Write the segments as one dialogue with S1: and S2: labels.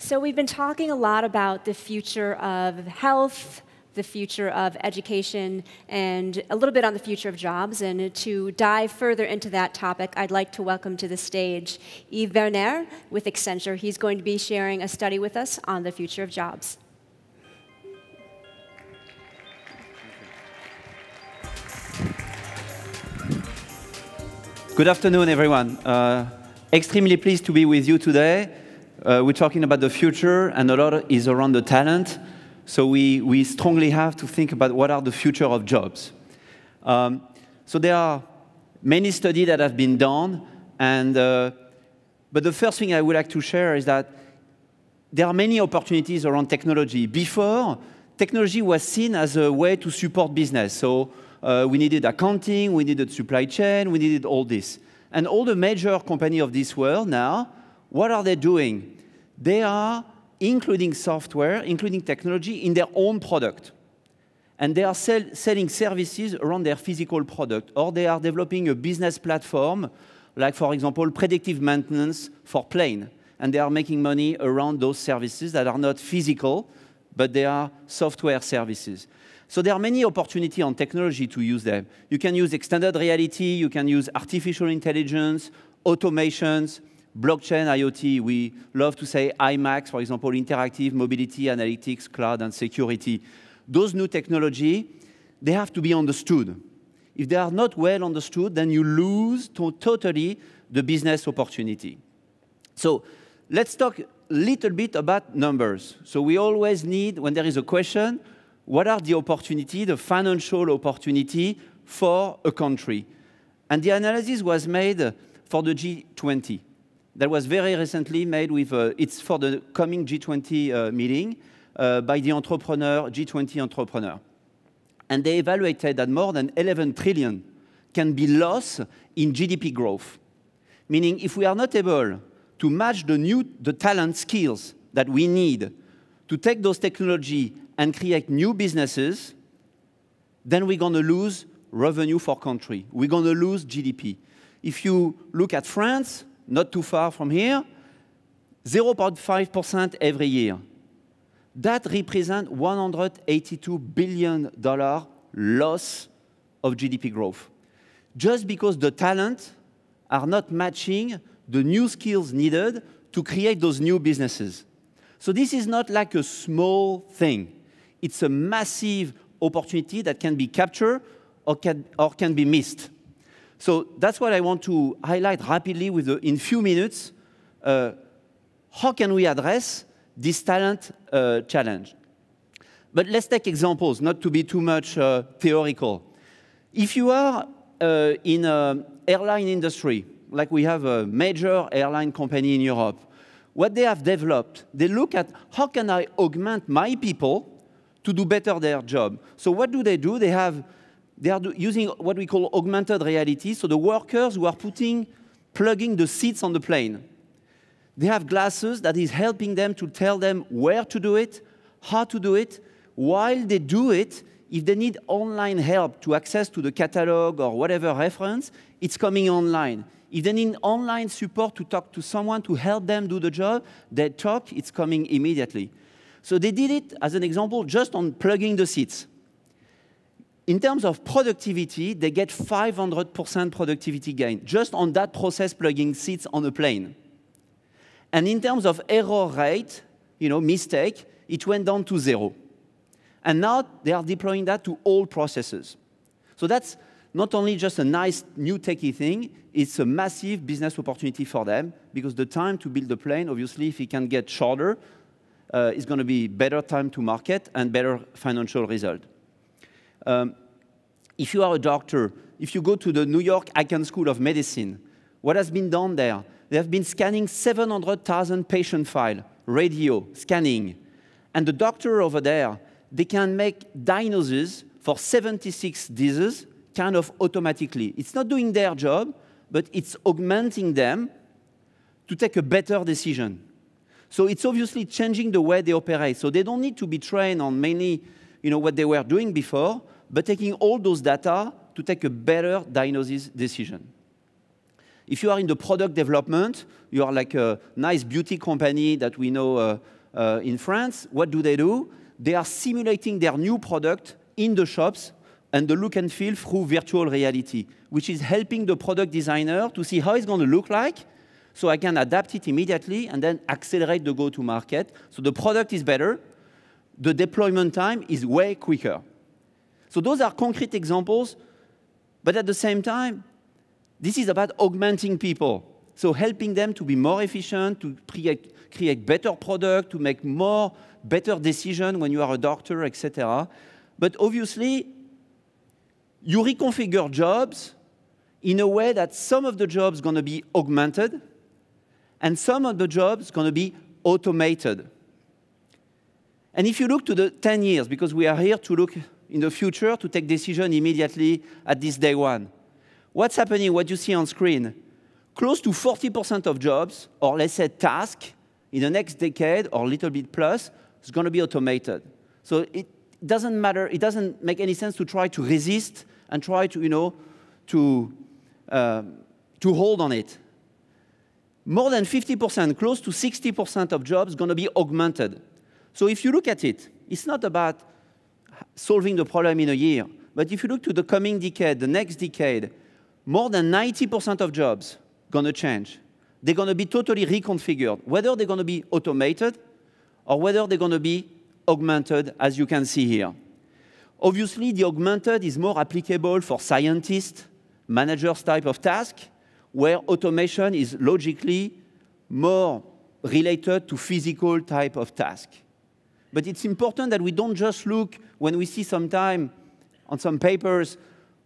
S1: So we've been talking a lot about the future of health, the future of education, and a little bit on the future of jobs. And to dive further into that topic, I'd like to welcome to the stage Yves Benaert with Accenture. He's going to be sharing a study with us on the future of jobs.
S2: Good afternoon, everyone. Extremely pleased to be with you today. We're talking about the future, and a lot is around the talent. So we strongly have to think about what are the future of jobs. So there are many studies that have been done, but the first thing I would like to share is that there are many opportunities around technology. Before, technology was seen as a way to support business. So we needed accounting, we needed supply chain, we needed all this. And all the major companies of this world now, what are they doing? They are including software, including technology in their own product. And they are selling services around their physical product, or they are developing a business platform, like, for example, predictive maintenance for plane. And they are making money around those services that are not physical, but they are software services. So there are many opportunities on technology to use them. You can use extended reality, you can use artificial intelligence, automations, blockchain, IoT. We love to say IMAX, for example, interactive, mobility, analytics, cloud, and security. Those new technology, they have to be understood. If they are not well understood, then you lose totally the business opportunity. So let's talk a little bit about numbers. So we always need, when there is a question, what are the opportunity, the financial opportunity for a country? And the analysis was made for the G20. That was very recently made with, it's for the coming G20 meeting by the entrepreneur, G20 entrepreneur. And they evaluated that more than 11 trillion can be lost in GDP growth. Meaning if we are not able to match the talent skills that we need to take those technology and create new businesses, then we're going to lose revenue for country. We're going to lose GDP. If you look at France, not too far from here, 0.5% every year. That represents $182 billion loss of GDP growth. Just because the talent are not matching the new skills needed to create those new businesses. So this is not like a small thing. It's a massive opportunity that can be captured or can be missed. So that's what I want to highlight rapidly in a few minutes. How can we address this talent challenge? But let's take examples, not to be too much theoretical. If you are in an airline industry, like we have a major airline company in Europe, what they have developed, they look at how can I augment my people to do better their job. So what do? They are using what we call augmented reality. So the workers who are plugging the seats on the plane, they have glasses that is helping them to tell them where to do it, how to do it. While they do it, if they need online help to access to the catalog or whatever reference, it's coming online. If they need online support to talk to someone to help them do the job, they talk, it's coming immediately. So they did it, as an example, just on plugging the seats. In terms of productivity, they get 500% productivity gain, just on that process plugging seats on a plane. And in terms of error rate, mistake, it went down to 0. And now they are deploying that to all processes. So that's not only just a nice new techie thing, it's a massive business opportunity for them, because the time to build the plane, obviously, if it can get shorter, it's going to be better time to market and better financial result. If you are a doctor, if you go to the New York Icahn School of Medicine, what has been done there? They have been scanning 700,000 patient files, radio, scanning. And the doctor over there, they can make diagnoses for 76 diseases kind of automatically. It's not doing their job, but it's augmenting them to take a better decision. So it's obviously changing the way they operate. So they don't need to be trained on mainly what they were doing before, but taking all those data to take a better diagnosis decision. If you are in the product development, you are like a nice beauty company that we know in France. What do? They are simulating their new product in the shops and the look and feel through virtual reality, which is helping the product designer to see how it's going to look like, so I can adapt it immediately and then accelerate the go-to-market. So the product is better. The deployment time is way quicker. So those are concrete examples, but at the same time, this is about augmenting people. So helping them to be more efficient, to create better product, to make better decisions when you are a doctor, etc. But obviously, you reconfigure jobs in a way that some of the jobs are going to be augmented, and some of the jobs are going to be automated. And if you look to the 10 years, because we are here to look in the future, to take decision immediately at this day one, what's happening, what you see on screen? Close to 40% of jobs, or let's say tasks, in the next decade, or a little bit plus, is going to be automated. So it doesn't matter, it doesn't make any sense to try to resist and try to, to hold on it. More than 50%, close to 60% of jobs are going to be augmented. So if you look at it, it's not about solving the problem in a year, but if you look to the coming decade, the next decade, more than 90% of jobs are going to change. They're going to be totally reconfigured, whether they're going to be automated or whether they're going to be augmented, as you can see here. Obviously, the augmented is more applicable for scientists, managers type of task, where automation is logically more related to physical type of task. But it's important that we don't just look, when we see sometime on some papers,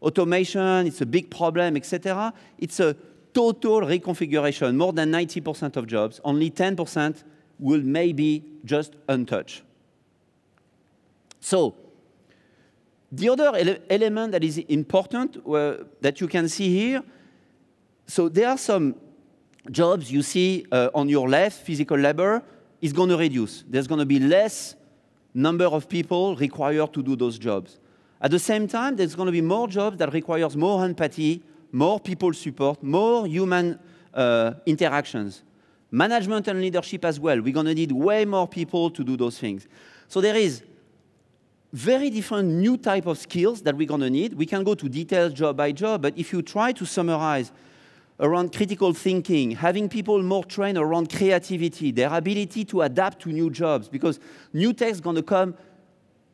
S2: automation, it's a big problem, etc. It's a total reconfiguration, more than 90% of jobs. Only 10% will maybe just untouched. So the other element that is important that you can see here, so there are some jobs you see on your left, physical labor, is going to reduce. There's going to be less number of people required to do those jobs. At the same time, there's going to be more jobs that requires more empathy, more people support, more human interactions. Management and leadership as well. We're going to need way more people to do those things. So there is very different new type of skills that we're going to need. We can go to details job by job, but if you try to summarize around critical thinking, having people more trained around creativity, their ability to adapt to new jobs, because new tech is going to come,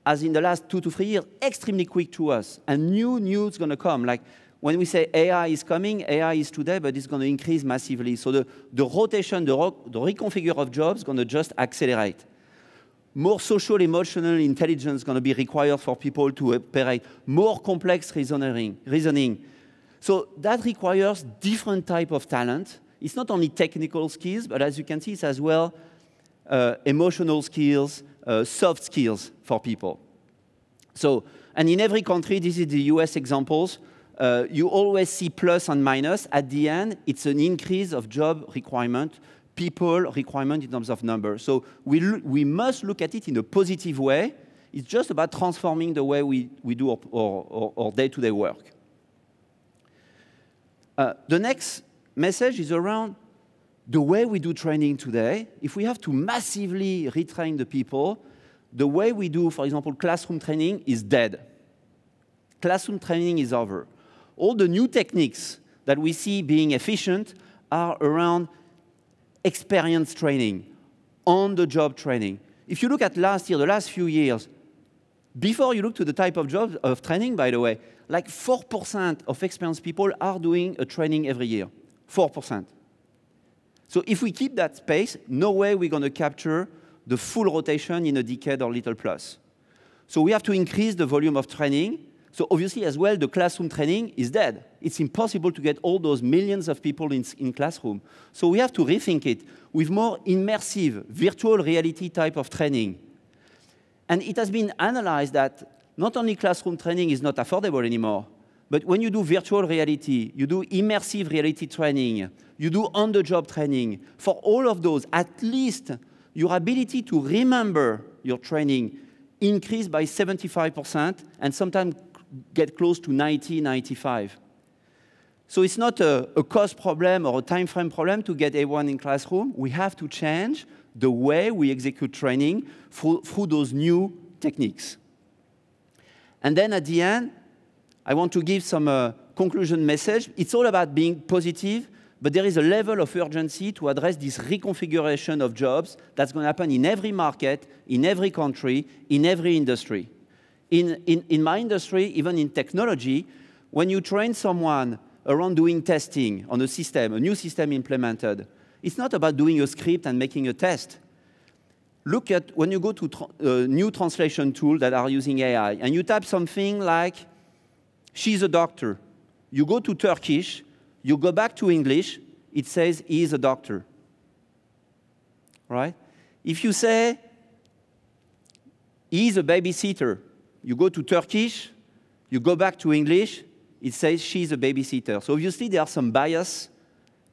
S2: as in the last 2 to 3 years, extremely quick to us, and new is going to come. Like when we say AI is coming, AI is today, but it's going to increase massively. So the rotation, the reconfigure of jobs is going to just accelerate. More social, emotional intelligence is going to be required for people to operate. More complex reasoning. So that requires different type of talent. It's not only technical skills, but as you can see, it's as well emotional skills, soft skills for people. So, and in every country, this is the US examples, you always see plus and minus. At the end, it's an increase of job requirement, people requirement in terms of numbers. So we must look at it in a positive way. It's just about transforming the way we do our day-to-day work. The next message is around the way we do training today. If we have to massively retrain the people, the way we do, for example, classroom training is dead. Classroom training is over. All the new techniques that we see being efficient are around experience training, on-the-job training. If you look at last year, the last few years, before you look to the type of jobs of training, by the way, like 4% of experienced people are doing a training every year. 4%. So if we keep that space, no way we're going to capture the full rotation in a decade or little plus. So we have to increase the volume of training. So obviously, as well, the classroom training is dead. It's impossible to get all those millions of people in classroom. So we have to rethink it with more immersive, virtual reality type of training. And it has been analyzed that not only classroom training is not affordable anymore, but when you do virtual reality, you do immersive reality training, you do on-the-job training, for all of those, at least your ability to remember your training increase by 75% and sometimes get close to 90, 95. So it's not a cost problem or a time frame problem to get everyone in classroom. We have to change the way we execute training through those new techniques. And then at the end, I want to give some conclusion message. It's all about being positive, but there is a level of urgency to address this reconfiguration of jobs that's going to happen in every market, in every country, in every industry. In my industry, even in technology, when you train someone around doing testing on a system, a new system implemented, it's not about doing a script and making a test. Look at when you go to new translation tools that are using AI, and you type something like, she's a doctor. You go to Turkish, you go back to English, it says, he is a doctor. Right? If you say, he is a babysitter, you go to Turkish, you go back to English, it says she's a babysitter. So obviously there are some bias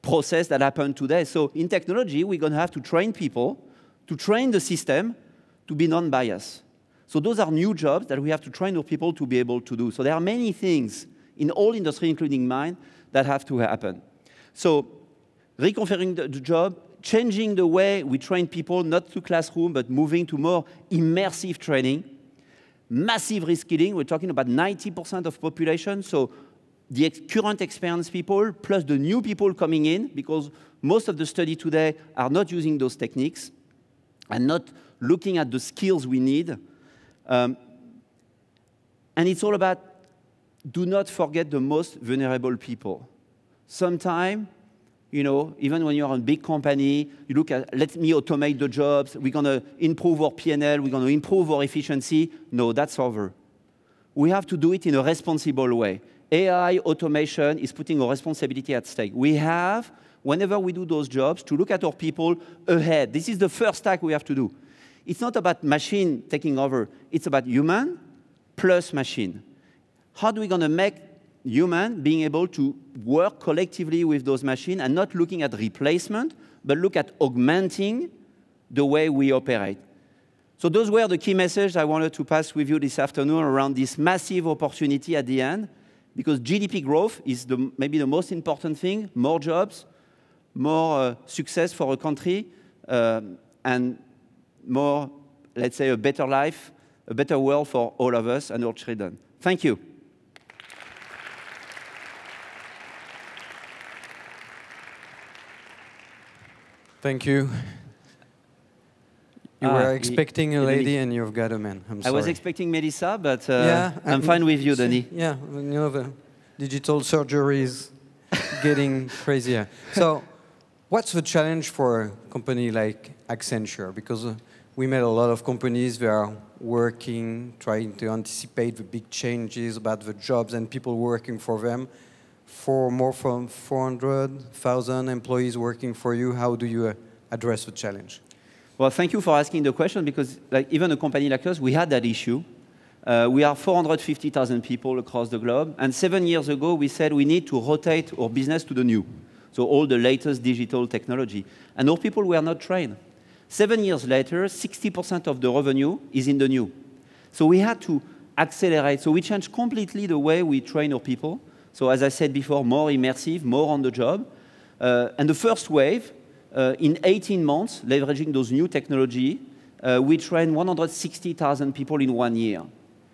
S2: process that happen today. So in technology, we're going to have to train people, to train the system to be non-biased. So those are new jobs that we have to train our people to be able to do. So there are many things in all industry, including mine, that have to happen. So reconfiguring the job, changing the way we train people, not to classroom, but moving to more immersive training, massive reskilling. We're talking about 90% of population. So the current experienced people plus the new people coming in, because most of the study today are not using those techniques and not looking at the skills we need. And it's all about do not forget the most vulnerable people. Sometimes, you know, even when you're a big company, you look at, let me automate the jobs, we're going to improve our P&L, we're going to improve our efficiency. No, that's over. We have to do it in a responsible way. AI automation is putting our responsibility at stake. We have, whenever we do those jobs, to look at our people ahead. This is the first task we have to do. It's not about machine taking over. It's about human plus machine. How are we going to make human being able to work collectively with those machines and not looking at replacement, but look at augmenting the way we operate? So those were the key messages I wanted to pass with you this afternoon around this massive opportunity at the end, because GDP growth is maybe the most important thing, more jobs, more success for a country, and more, let's say, a better life, a better world for all of us and our children. Thank you.
S3: Thank you. You were expecting a lady and you've got a man. I'm sorry.
S2: I was expecting Melissa, but yeah, I'm fine with you, Denis.
S3: Yeah, you know, the digital surgery is getting crazier. So what's the challenge for a company like Accenture? Because we met a lot of companies that are working, trying to anticipate the big changes about the jobs and people working for them. For more from 400,000 employees working for you, how do you address the challenge?
S2: Well, thank you for asking the question, because like, even a company like us, we had that issue. We are 450,000 people across the globe, and 7 years ago, we said we need to rotate our business to the new, so all the latest digital technology. And our people were not trained. 7 years later, 60% of the revenue is in the new. So we had to accelerate. So we changed completely the way we train our people. So as I said before, more immersive, more on the job. And the first wave, in 18 months, leveraging those new technology, we trained 160,000 people in 1 year,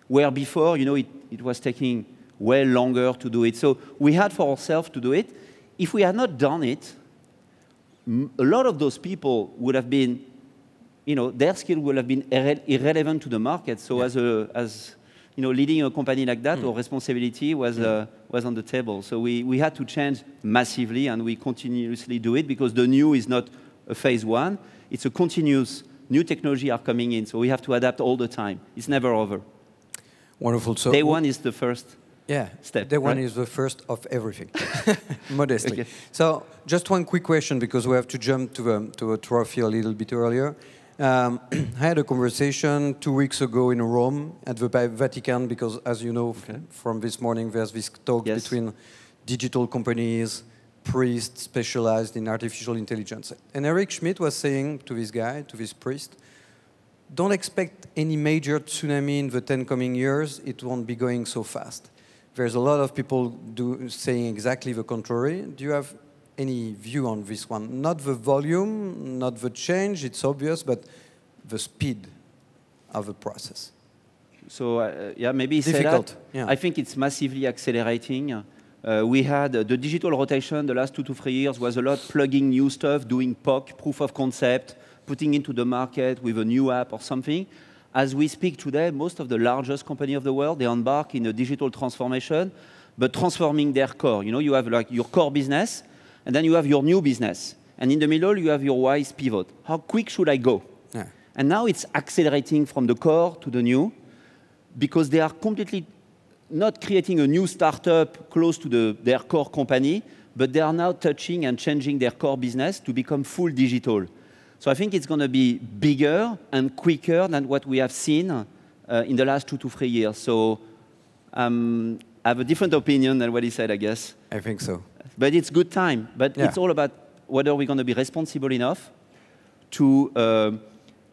S2: where before, you know, it was taking way longer to do it. So we had for ourselves to do it. If we had not done it, a lot of those people would have been, you know, their skill would have been irrelevant to the market. So yeah. as you know, leading a company like that, our responsibility was on the table. So we had to change massively, and we continuously do it, because the new is not a phase one. It's a continuous, new technology are coming in, so we have to adapt all the time. It's never over.
S3: Wonderful. So
S2: day one is the first step.
S3: Day one is the first of everything, modestly. Okay. So just one quick question, because we have to jump to a trophy a little bit earlier. I had a conversation 2 weeks ago in Rome at the Vatican, because, as you know, from this morning, there's this talk between digital companies, priests specialized in artificial intelligence. And Eric Schmidt was saying to this guy, to this priest, don't expect any major tsunami in the 10 coming years. It won't be going so fast. there's a lot of people saying exactly the contrary. Do you have any view on this one? Not the volume, not the change, it's obvious, but the speed of the process.
S2: So yeah, maybe say that. Yeah. I think it's massively accelerating. We had the digital rotation the last 2 to 3 years was a lot plugging new stuff, doing POC, proof of concept, putting into the market with a new app or something. As we speak today, most of the largest companies of the world, they embark in a digital transformation, but transforming their core. You know, you have like your core business, and then you have your new business. And in the middle, you have your wise pivot. How quick should I go? Yeah. And now it's accelerating from the core to the new, because they are completely not creating a new startup close to their core company, but they are now touching and changing their core business to become full digital. So I think it's going to be bigger and quicker than what we have seen in the last 2 to 3 years. So I have a different opinion than what he said, I guess.
S3: I think so.
S2: But it's good time. But it's all about whether we're going to be responsible enough to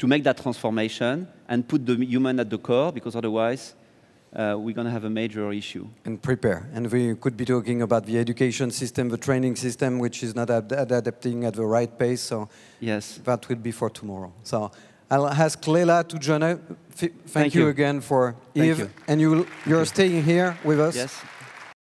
S2: make that transformation and put the human at the core, because otherwise we're going to have a major issue. And prepare. And we could be talking about the education system, the training system, which is not adapting at the right pace. So yes, that will be for tomorrow. So I'll ask Leila to join us. Thank you again for Yves. And you're staying here with us. Yes.